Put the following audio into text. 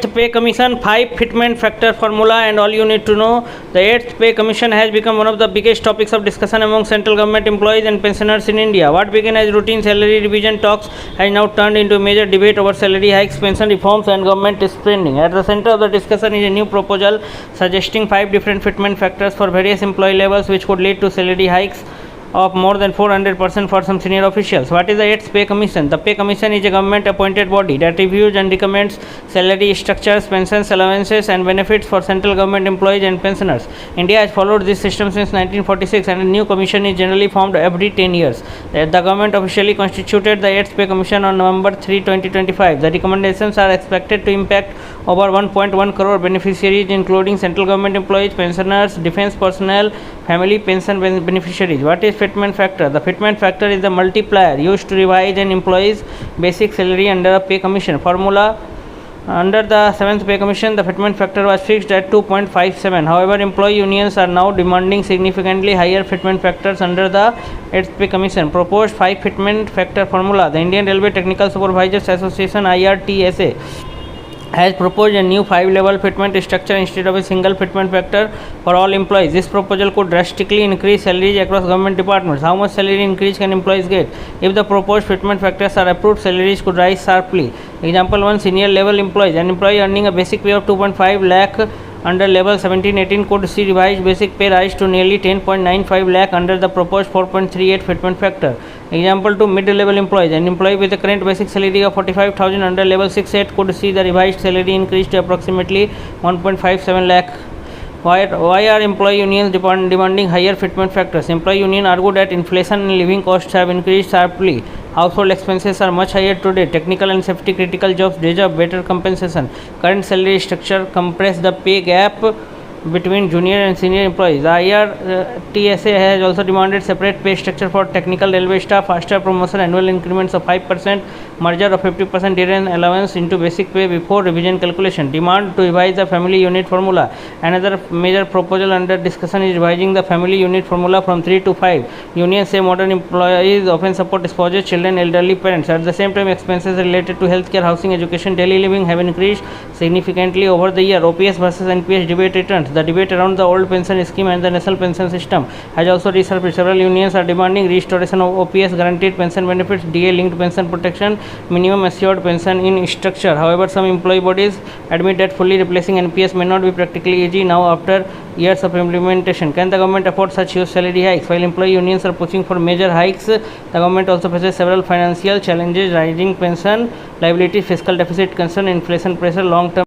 Pay Commission 5 fitment factor formula and all you need to know. The 8th Pay Commission has become one of the biggest topics of discussion among central government employees and pensioners in India. What began as routine salary revision talks has now turned into a major debate over salary hikes, pension reforms and government spending. At the center of the discussion is a new proposal suggesting 5 different fitment factors for various employee levels which could lead to salary hikes of more than 400% for some senior officials. What is the 8th Pay Commission? The Pay Commission is a government-appointed body that reviews and recommends salary structures, pensions, allowances, and benefits for central government employees and pensioners. India has followed this system since 1946, and a new commission is generally formed every 10 years. The government officially constituted the 8th Pay Commission on November 3, 2025. The recommendations are expected to impact over 1.1 crore beneficiaries, including central government employees, pensioners, defense personnel, family pension beneficiaries. What is fitment factor? The fitment factor is the multiplier used to revise an employee's basic salary under a pay commission formula. Under the 7th Pay Commission, the fitment factor was fixed at 2.57. However, employee unions are now demanding significantly higher fitment factors under the 8th Pay Commission. Proposed 5 fitment factor formula. The Indian Railway Technical Supervisors Association (IRTSA) has proposed a new 5-level fitment structure instead of a single fitment factor for all employees. This proposal could drastically increase salaries across government departments. How much salary increase can employees get? If the proposed fitment factors are approved, salaries could rise sharply. Example 1, senior level employees. An employee earning a basic pay of 2.5 lakh under level 17-18 could see revised basic pay rise to nearly 10.95 lakh under the proposed 4.38 fitment factor. Example 2, mid-level employees. An employee with a current basic salary of 45,000 under level 6-8 could see the revised salary increase to approximately 1.57 lakh. Why are employee unions demanding higher fitment factors? Employee union argue that inflation and living costs have increased sharply. Household expenses are much higher today. Technical and safety critical jobs deserve better compensation. Current salary structure compress the pay gap between junior and senior employees. The IRTSA has also demanded separate pay structure for technical railway staff, faster promotion, annual increments of 5%, merger of 50% year-end allowance into basic pay before revision calculation. Demand to revise the family unit formula. Another major proposal under discussion is revising the family unit formula from 3 to 5. Unions say modern employees often support spouses, children, elderly parents. At the same time, expenses related to healthcare, housing, education, daily living have increased significantly over the year. OPS versus NPS debate returns. The debate around the old pension scheme and the national pension system has also resurfaced. Several unions are demanding restoration of OPS, guaranteed pension benefits, DA-linked pension protection, minimum assured pension in structure. However, some employee bodies admit that fully replacing NPS may not be practically easy now after years of implementation. Can the government afford such huge salary hikes? While employee unions are pushing for major hikes, the government also faces several financial challenges: rising pension liability, fiscal deficit concern, inflation pressure, long-term